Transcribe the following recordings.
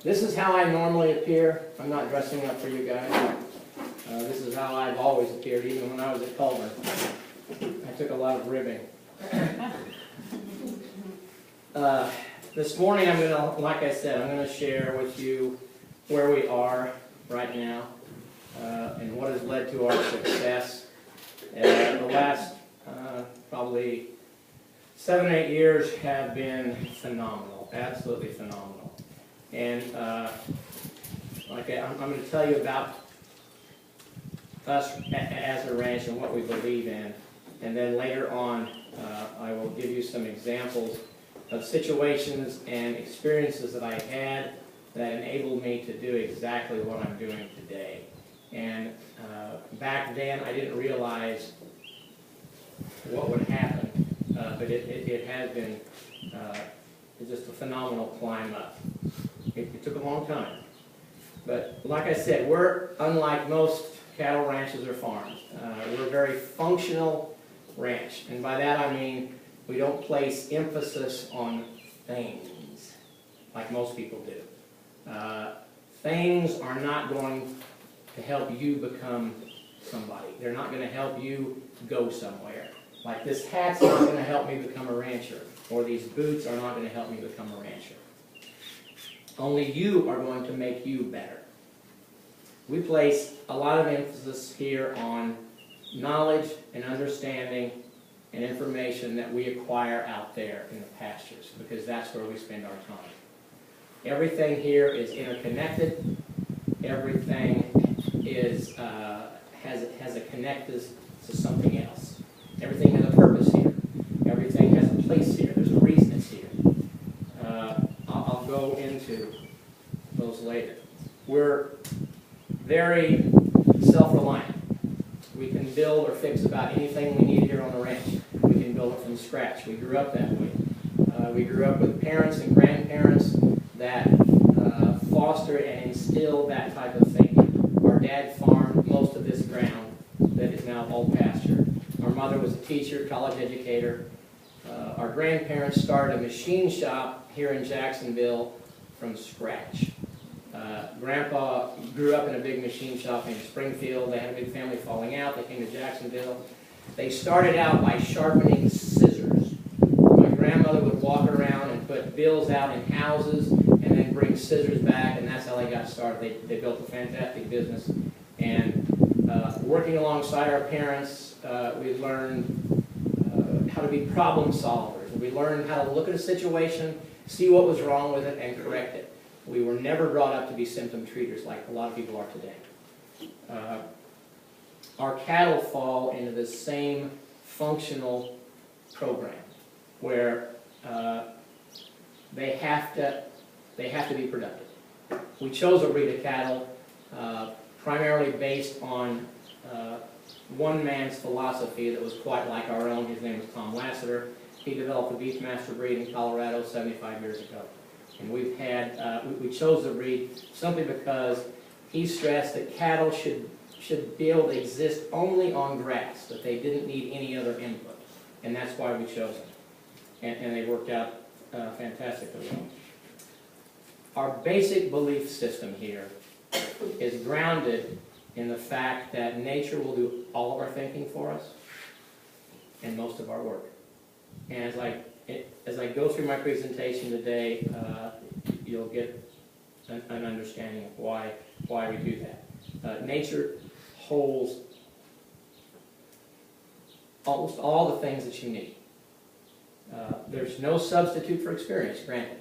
This is how I normally appear. I'm not dressing up for you guys. This is how I've always appeared, even when I was at Culver. I took a lot of ribbing. This morning, I'm going to, like I said, I'm going to share with you where we are right now and what has led to our success. The last probably 7 or 8 years have been phenomenal, absolutely phenomenal. And I'm going to tell you about us as a ranch and what we believe in. And then later on, I will give you some examples of situations and experiences that I had that enabled me to do exactly what I'm doing today. And back then, I didn't realize what would happen, but it has been just a phenomenal climb up. It took a long time. But like I said, we're unlike most cattle ranches or farms. We're a very functional ranch. And by that I mean we don't place emphasis on things like most people do. Things are not going to help you become somebody. They're not going to help you go somewhere. Like this hat's not going to help me become a rancher, or these boots are not going to help me become a rancher. Only you are going to make you better. We place a lot of emphasis here on knowledge and understanding and information that we acquire out there in the pastures, because that's where we spend our time. Everything here is interconnected. Everything is has a connectus to something else. Everything has a purpose here. Everything has a place here. There's a reason it's here. I'll go into those later. We're very self-reliant. We can build or fix about anything we need here on the ranch. We can build it from scratch. We grew up that way. We grew up with parents and grandparents that fostered and instilled that type of thinking. Our dad farmed most of this ground that is now all pasture. Our mother was a teacher, college educator. Our grandparents started a machine shop here in Jacksonville from scratch. Grandpa grew up in a big machine shop in Springfield. They had a big family falling out. They came to Jacksonville. They started out by sharpening scissors. My grandmother would walk around and put bills out in houses and then bring scissors back, and that's how they got started. They built a fantastic business. And working alongside our parents, we learned how to be problem solvers. We learned how to look at a situation, see what was wrong with it, and correct it. We were never brought up to be symptom treaters like a lot of people are today. Our cattle fall into the same functional program where they have to be productive. We chose a breed of cattle primarily based on one man's philosophy that was quite like our own. His name was Tom Lassiter. He developed the Beefmaster breed in Colorado 75 years ago. And we've had, we chose the breed simply because he stressed that cattle should be able to exist only on grass, that they didn't need any other input. And that's why we chose them. And they worked out fantastically well. Our basic belief system here is grounded in the fact that nature will do all of our thinking for us and most of our work. And as I go through my presentation today, you'll get an understanding of why we do that. Nature holds almost all the things that you need. There's no substitute for experience, granted.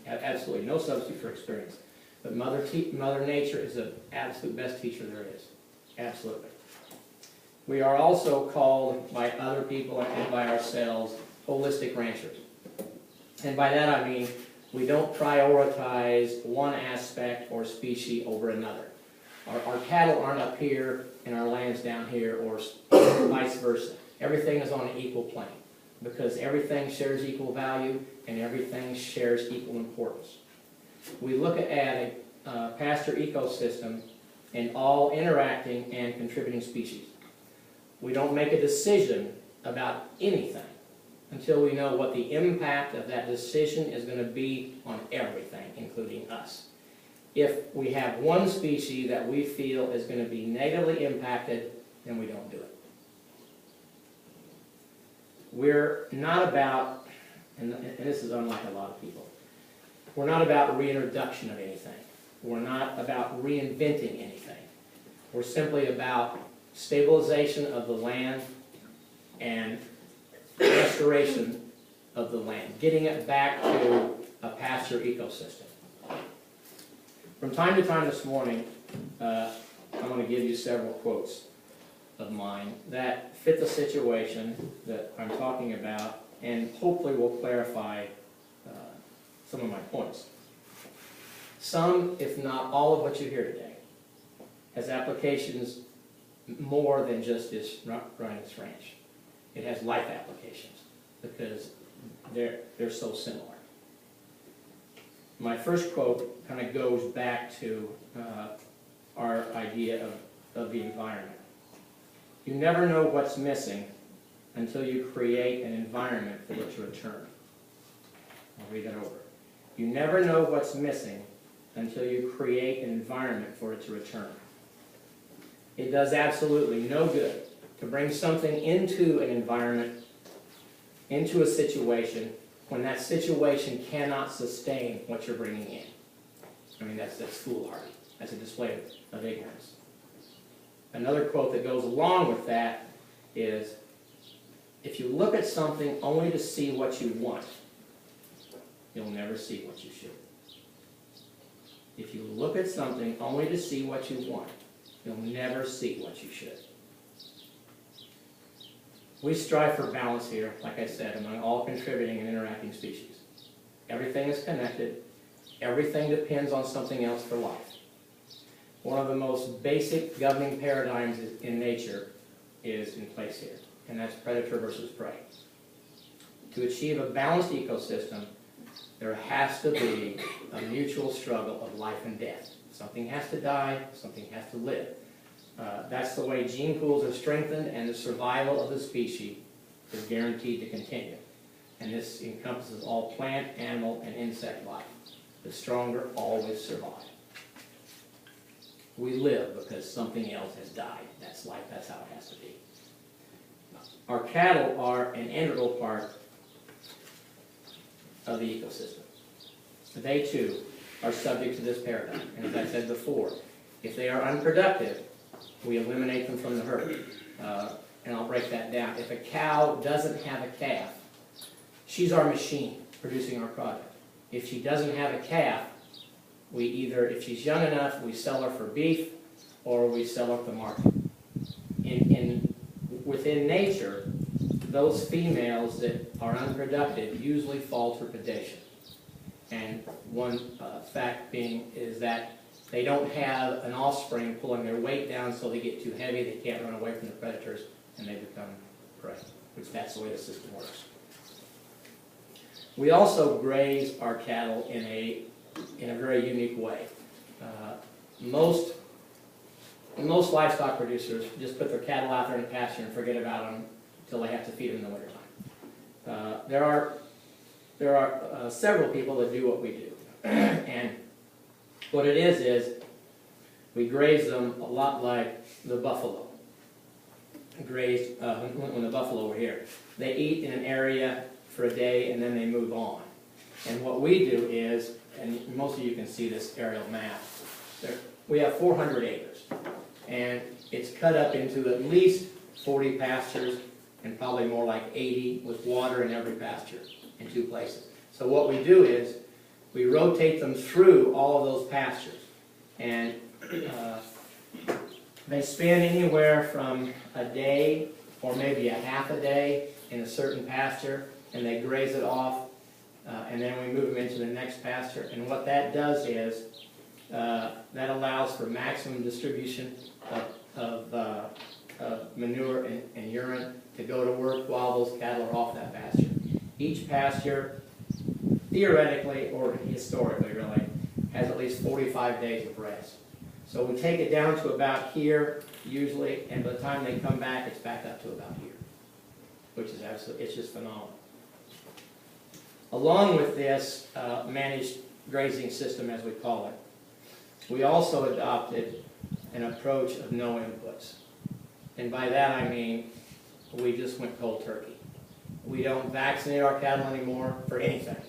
Absolutely no substitute for experience. But Mother Nature is the absolute best teacher there is. Absolutely. We are also called by other people and by ourselves holistic ranchers. And by that I mean we don't prioritize one aspect or species over another. Our cattle aren't up here and our land's down here, or vice versa. Everything is on an equal plane because everything shares equal value and everything shares equal importance. We look at a pasture ecosystem and all interacting and contributing species. We don't make a decision about anything until we know what the impact of that decision is going to be on everything, including us. If we have one species that we feel is going to be negatively impacted, then we don't do it. We're not about, and this is unlike a lot of people, we're not about reintroduction of anything. We're not about reinventing anything. We're simply about stabilization of the land and restoration of the land, getting it back to a pasture ecosystem. From time to time this morning, I'm going to give you several quotes of mine that fit the situation that I'm talking about and hopefully will clarify some of my points. Some, if not all of what you hear today, has applications more than just this running this ranch. It has life applications because they're so similar. My first quote kind of goes back to our idea of the environment. You never know what's missing until you create an environment for it to return. I'll read that over. You never know what's missing until you create an environment for it to return. It does absolutely no good to bring something into an environment, into a situation, when that situation cannot sustain what you're bringing in. I mean, that's foolhardy. That's a display of ignorance. Another quote that goes along with that is, if you look at something only to see what you want, you'll never see what you should. If you look at something only to see what you want, you'll never see what you should. We strive for balance here, like I said, among all contributing and interacting species. Everything is connected. Everything depends on something else for life. One of the most basic governing paradigms in nature is in place here, and that's predator versus prey. To achieve a balanced ecosystem, there has to be a mutual struggle of life and death. Something has to die, something has to live. That's the way gene pools are strengthened, and the survival of the species is guaranteed to continue. And this encompasses all plant, animal, and insect life. The stronger always survive. We live because something else has died. That's life. That's how it has to be. Our cattle are an integral part of the ecosystem. They, too, are subject to this paradigm. And as I said before, if they are unproductive, we eliminate them from the herd. And I'll break that down. If a cow doesn't have a calf, she's our machine producing our product. If she doesn't have a calf, we either, if she's young enough, we sell her for beef, or we sell her at the market. Within nature, those females that are unproductive usually fall to predation. And one fact being is that they don't have an offspring pulling their weight down so they get too heavy, they can't run away from the predators, and they become prey, which that's the way the system works. We also graze our cattle in a very unique way. Most livestock producers just put their cattle out there in the pasture and forget about them until they have to feed them in the wintertime. There are several people that do what we do. And what it is we graze them a lot like the buffalo. Grazed when the buffalo were here. They eat in an area for a day and then they move on. And what we do is, and most of you can see this aerial map, we have 400 acres. And it's cut up into at least 40 pastures and probably more like 80 with water in every pasture in 2 places. So what we do is we rotate them through all of those pastures. And they spend anywhere from a day or maybe a half a day in a certain pasture, and they graze it off, and then we move them into the next pasture. And what that does is that allows for maximum distribution of manure and urine to go to work while those cattle are off that pasture. Each pasture, theoretically or historically really, has at least 45 days of rest. So we take it down to about here usually, and by the time they come back, it's back up to about here, which is absolutely, it's just phenomenal. Along with this managed grazing system, as we call it, we also adopted an approach of no inputs. And by that I mean we just went cold turkey. We don't vaccinate our cattle anymore for anything.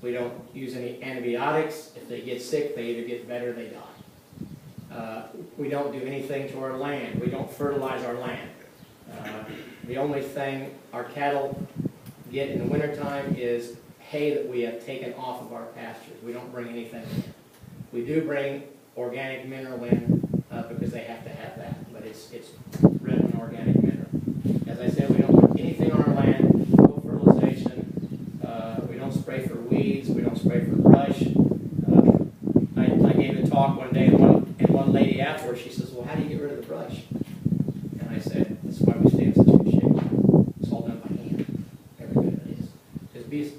We don't use any antibiotics. If they get sick, they either get better or they die. We don't do anything to our land. We don't fertilize our land. The only thing our cattle get in the wintertime is hay that we have taken off of our pastures. We don't bring anything in. We do bring organic mineral in because they have to have that, but it's red and organic mineral. As I said, we don't put anything on our land, no fertilization. We don't spray for weeds. We don't spray for brush. I gave a talk one day, and one lady afterwards, she says, "Well, how do you get rid of the brush?" And I said, "That's why we stay in such good shape. It's all done by hand. Every bit of it is.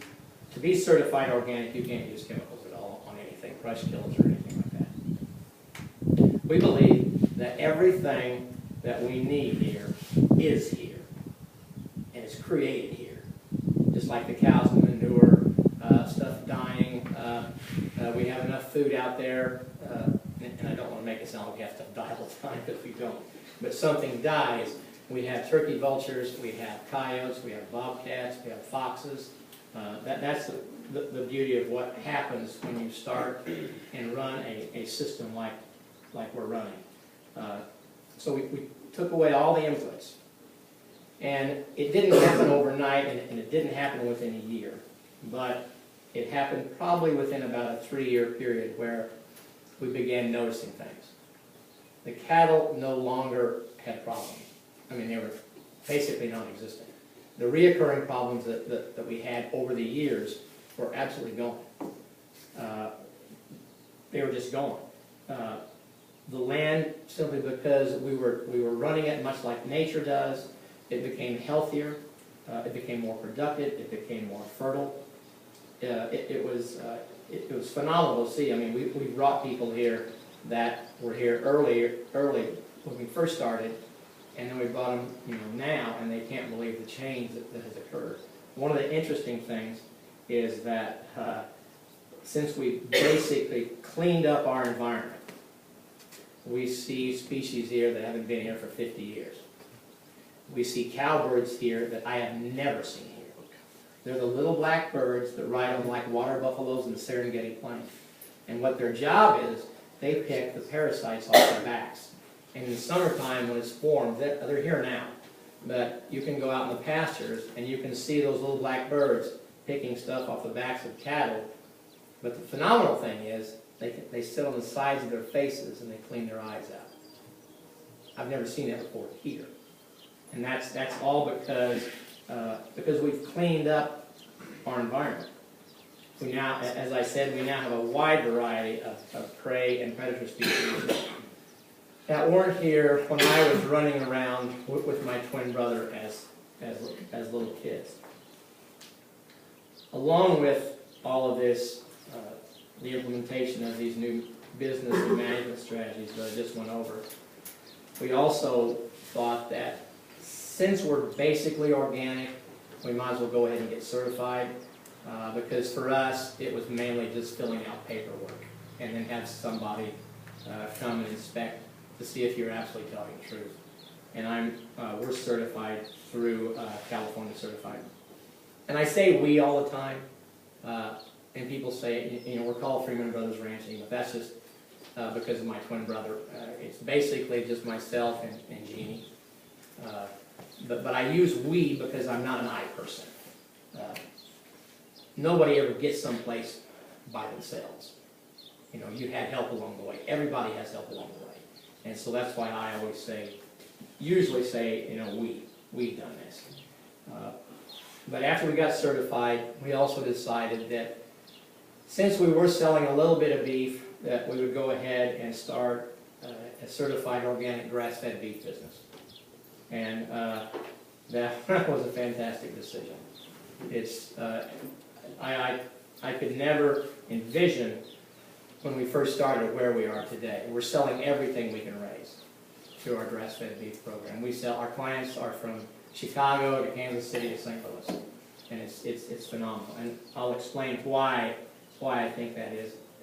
To be certified organic, you can't use chemicals at all on anything, brush killers or anything like that. We believe that everything that we need here is here, and it's created here. Just like the cows and manure, stuff dying. We have enough food out there, and I don't want to make it sound like we have to die all the time, because we don't. But something dies. We have turkey vultures, we have coyotes, we have bobcats, we have foxes. That's the beauty of what happens when you start and run a system like we're running. So we took away all the inputs. And it didn't happen overnight, and it didn't happen within a year. But it happened probably within about a 3-year period where we began noticing things. The cattle no longer had problems. I mean, they were basically non-existent. The reoccurring problems that we had over the years were absolutely gone. They were just gone. The land, simply because we were running it much like nature does, it became healthier, it became more productive, it became more fertile. It was phenomenal to see. I mean, we brought people here that were here early when we first started, and then we brought them, now, and they can't believe the change that has occurred. One of the interesting things is that since we basically cleaned up our environment, we see species here that haven't been here for 50 years. We see cowbirds here that I have never seen here. They're the little black birds that ride on like water buffaloes in the Serengeti Plain. And what their job is, they pick the parasites off their backs. And in the summertime, when it's warm, they're here now. But you can go out in the pastures and you can see those little black birds picking stuff off the backs of cattle. But the phenomenal thing is, they sit on the sides of their faces and they clean their eyes out. I've never seen that before here. And that's all because we've cleaned up our environment. We now, as I said, we now have a wide variety of prey and predator species that weren't here when I was running around with my twin brother as little kids. Along with all of this, the implementation of these new business and management strategies that I just went over, we also thought that since we're basically organic, we might as well go ahead and get certified, because for us, it was mainly just filling out paperwork and then have somebody come and inspect to see if you're absolutely telling the truth. And we're certified through California Certified. And I say we all the time, and people say, we're called Freeman Brothers Ranching, but that's just because of my twin brother. It's basically just myself and Jeannie. But I use we because I'm not an I person. Nobody ever gets someplace by themselves. You had help along the way. Everybody has help along the way. And so that's why I always usually say, we've done this. But after we got certified, we also decided that since we were selling a little bit of beef, that we would go ahead and start a certified organic grass-fed beef business. And that was a fantastic decision. I could never envision when we first started where we are today. We're selling everything we can raise through our grass-fed beef program. Our clients are from Chicago to Kansas City to St. Louis. and it's phenomenal. And I'll explain why I think that is